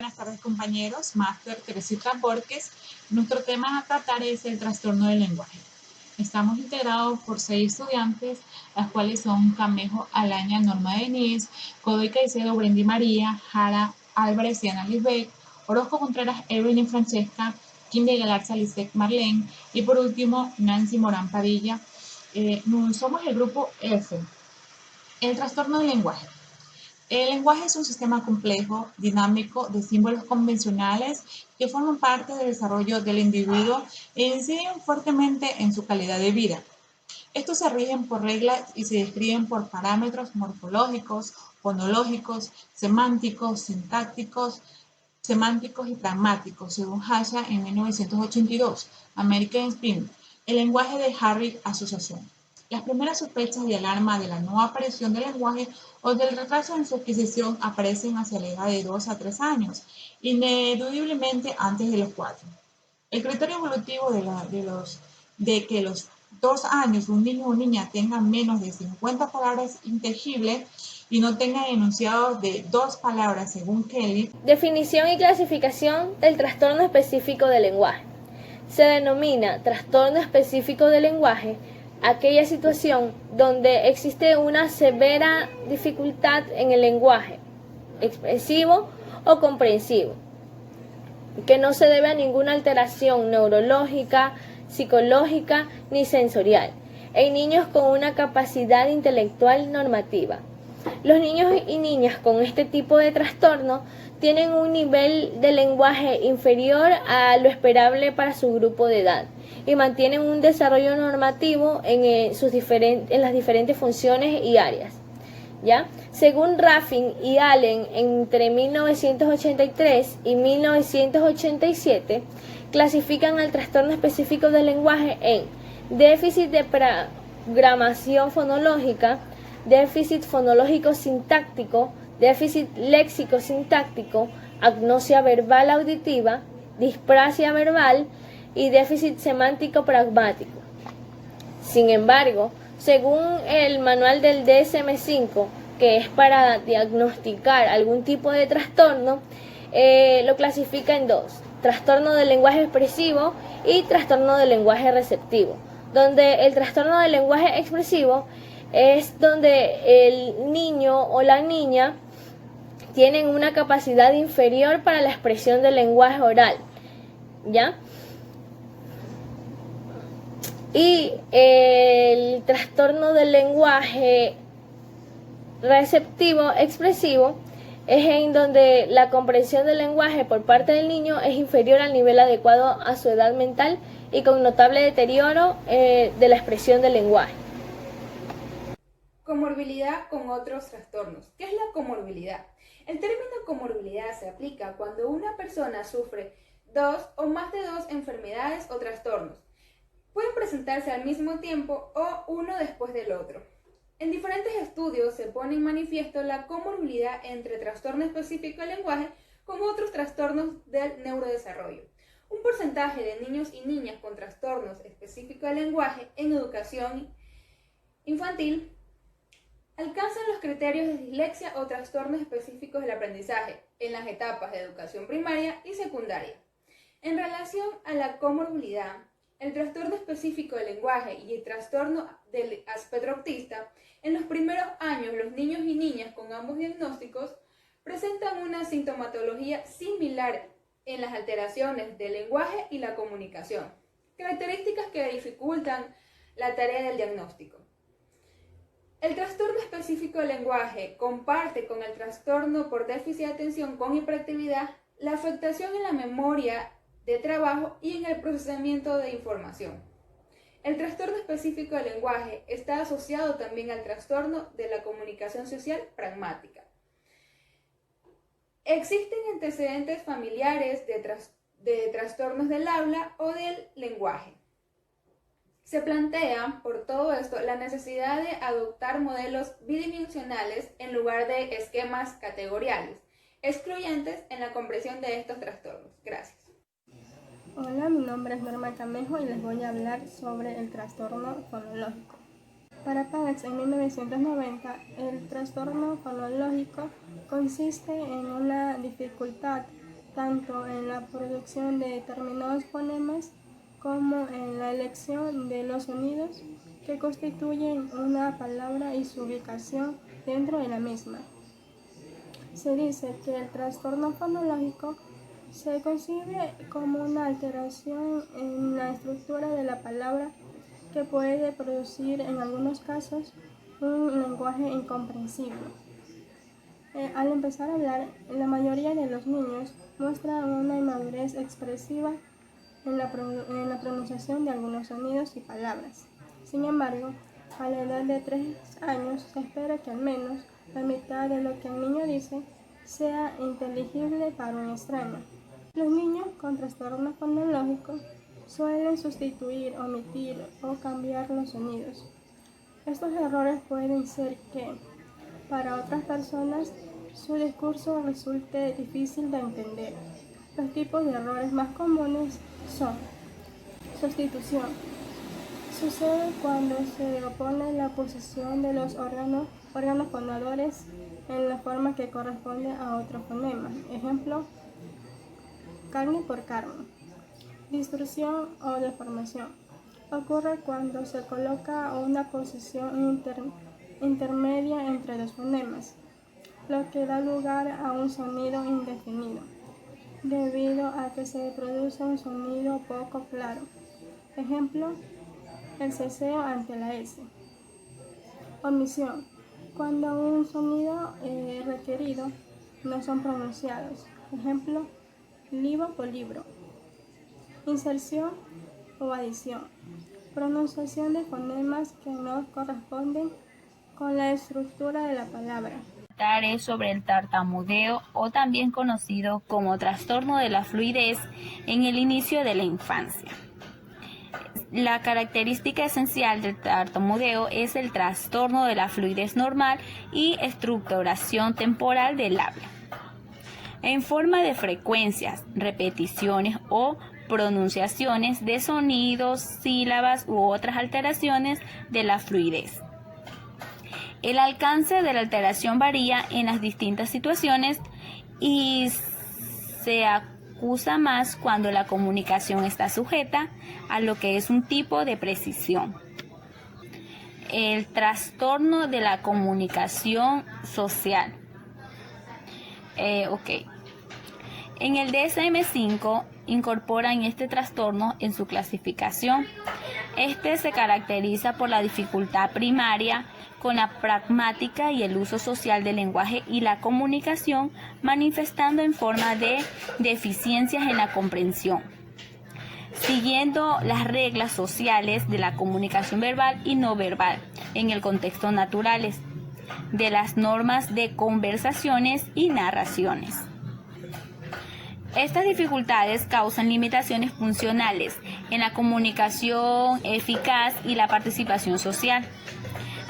buenas tardes compañeros, Máster Teresita Borges. Nuestro tema a tratar es el trastorno del lenguaje. Estamos integrados por 6 estudiantes, las cuales son Camejo Alaña, Norma Denise, Godoy Caicedo, Brendy María, Jara Álvarez, Diana Lisbeth, Orozco Contreras, Evelyn y Francesca, Kim de Galarza, Lisbeth Marlene y por último Nancy Morán Padilla. Somos el grupo F. El trastorno del lenguaje. El lenguaje es un sistema complejo, dinámico, de símbolos convencionales que forman parte del desarrollo del individuo e inciden fuertemente en su calidad de vida. Estos se rigen por reglas y se describen por parámetros morfológicos, fonológicos, semánticos y pragmáticos, según Hasha en 1982, American Spin, el lenguaje de Harvard Association. Las primeras sospechas y alarma de la no aparición del lenguaje o del retraso en su adquisición aparecen hacia la edad de 2 a 3 años, ineludiblemente antes de los 4. El criterio evolutivo de que los 2 años un niño o niña tengan menos de 50 palabras inteligibles y no tengan enunciados de 2 palabras según Kelly. Definición y clasificación del trastorno específico del lenguaje. Se denomina trastorno específico del lenguaje aquella situación donde existe una severa dificultad en el lenguaje expresivo o comprensivo, que no se debe a ninguna alteración neurológica, psicológica ni sensorial, en niños con una capacidad intelectual normativa. Los niños y niñas con este tipo de trastorno tienen un nivel de lenguaje inferior a lo esperable para su grupo de edad y mantienen un desarrollo normativo en las diferentes funciones y áreas. ¿Ya? Según Raffin y Allen, entre 1983 y 1987, clasifican al trastorno específico del lenguaje en déficit de programación fonológica, déficit fonológico sintáctico, déficit léxico sintáctico, agnosia verbal auditiva, disprasia verbal y déficit semántico pragmático. Sin embargo, según el manual del DSM-5, que es para diagnosticar algún tipo de trastorno, lo clasifica en 2, trastorno del lenguaje expresivo y trastorno del lenguaje receptivo, donde el trastorno del lenguaje expresivo es donde el niño o la niña tienen una capacidad inferior para la expresión del lenguaje oral, ¿ya? Y el trastorno del lenguaje receptivo expresivo es en donde la comprensión del lenguaje por parte del niño es inferior al nivel adecuado a su edad mental y con notable deterioro de la expresión del lenguaje. Comorbilidad con otros trastornos. ¿Qué es la comorbilidad? El término comorbilidad se aplica cuando una persona sufre 2 o más de 2 enfermedades o trastornos. Pueden presentarse al mismo tiempo o uno después del otro. En diferentes estudios se pone en manifiesto la comorbilidad entre trastorno específico del lenguaje con otros trastornos del neurodesarrollo. Un porcentaje de niños y niñas con trastornos específicos del lenguaje en educación infantil alcanzan los criterios de dislexia o trastornos específicos del aprendizaje en las etapas de educación primaria y secundaria. En relación a la comorbilidad, el trastorno específico del lenguaje y el trastorno del espectro autista, en los primeros años los niños y niñas con ambos diagnósticos presentan una sintomatología similar en las alteraciones del lenguaje y la comunicación, características que dificultan la tarea del diagnóstico. El trastorno específico del lenguaje comparte con el trastorno por déficit de atención con hiperactividad la afectación en la memoria de trabajo y en el procesamiento de información. El trastorno específico del lenguaje está asociado también al trastorno de la comunicación social pragmática. Existen antecedentes familiares de trastornos del habla o del lenguaje. Se plantea, por todo esto, la necesidad de adoptar modelos bidimensionales en lugar de esquemas categoriales, excluyentes en la comprensión de estos trastornos. Gracias. Hola, mi nombre es Norma Camejo y les voy a hablar sobre el trastorno fonológico. Para Pagets en 1990, el trastorno fonológico consiste en una dificultad tanto en la producción de determinados fonemas como en la elección de los sonidos que constituyen una palabra y su ubicación dentro de la misma. Se dice que el trastorno fonológico se concibe como una alteración en la estructura de la palabra que puede producir en algunos casos un lenguaje incomprensible. Al empezar a hablar, la mayoría de los niños muestran una inmadurez expresiva en la pronunciación de algunos sonidos y palabras. Sin embargo, a la edad de 3 años se espera que al menos la mitad de lo que el niño dice sea inteligible para un extraño. Los niños con trastorno fonológico suelen sustituir, omitir o cambiar los sonidos. Estos errores pueden ser que, para otras personas, su discurso resulte difícil de entender. Los tipos de errores más comunes son: sustitución. Sucede cuando se opone la posición de los órganos fonadores en la forma que corresponde a otro fonema. Ejemplo, carne por carne. Distorsión o deformación. Ocurre cuando se coloca una posición intermedia entre dos fonemas, lo que da lugar a un sonido indefinido, debido a que se produce un sonido poco claro. Ejemplo, el ceseo ante la S. Omisión. Cuando un sonido requerido no son pronunciados. Ejemplo, libro por libro. Inserción o adición. Pronunciación de fonemas que no corresponden con la estructura de la palabra. Es sobre el tartamudeo, o también conocido como trastorno de la fluidez en el inicio de la infancia. La característica esencial del tartamudeo es el trastorno de la fluidez normal y estructuración temporal del habla, en forma de frecuencias, repeticiones o pronunciaciones de sonidos, sílabas u otras alteraciones de la fluidez. El alcance de la alteración varía en las distintas situaciones y se acusa más cuando la comunicación está sujeta a lo que es un tipo de precisión. El trastorno de la comunicación social. En el DSM-5 incorporan este trastorno en su clasificación. Este se caracteriza por la dificultad primaria con la pragmática y el uso social del lenguaje y la comunicación, manifestando en forma de deficiencias en la comprensión, siguiendo las reglas sociales de la comunicación verbal y no verbal en el contexto naturales, de las normas de conversaciones y narraciones. Estas dificultades causan limitaciones funcionales en la comunicación eficaz y la participación social.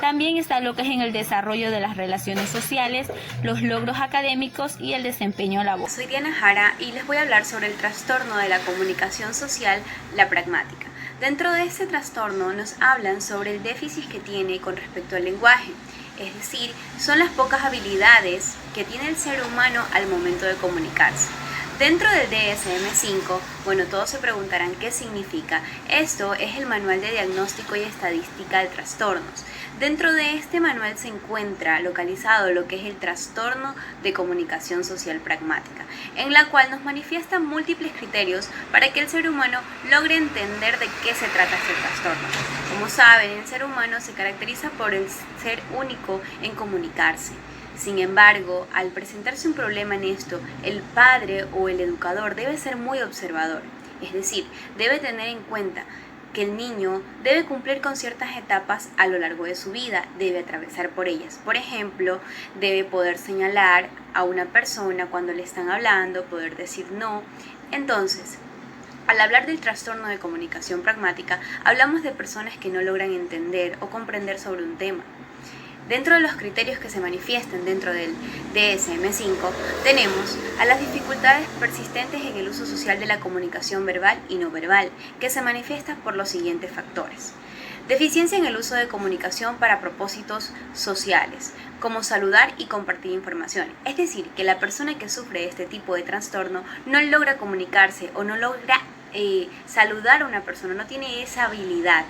También está lo que es en el desarrollo de las relaciones sociales, los logros académicos y el desempeño laboral. Soy Diana Jara y les voy a hablar sobre el trastorno de la comunicación social, la pragmática. Dentro de este trastorno nos hablan sobre el déficit que tiene con respecto al lenguaje, es decir, son las pocas habilidades que tiene el ser humano al momento de comunicarse. Dentro del DSM-5, todos se preguntarán qué significa. Esto es el Manual de Diagnóstico y Estadística de Trastornos. Dentro de este manual se encuentra localizado lo que es el trastorno de comunicación social pragmática, en la cual nos manifiesta múltiples criterios para que el ser humano logre entender de qué se trata este trastorno. Como saben, el ser humano se caracteriza por el ser único en comunicarse. Sin embargo, al presentarse un problema en esto, el padre o el educador debe ser muy observador, es decir, debe tener en cuenta que el niño debe cumplir con ciertas etapas a lo largo de su vida, debe atravesar por ellas. Por ejemplo, debe poder señalar a una persona cuando le están hablando, poder decir no. Entonces, al hablar del trastorno de comunicación pragmática, hablamos de personas que no logran entender o comprender sobre un tema. Dentro de los criterios que se manifiestan dentro del DSM-5 tenemos a las dificultades persistentes en el uso social de la comunicación verbal y no verbal, que se manifiestan por los siguientes factores. Deficiencia en el uso de comunicación para propósitos sociales, como saludar y compartir información. Es decir, que la persona que sufre este tipo de trastorno no logra comunicarse o no logra saludar a una persona, no tiene esa habilidad.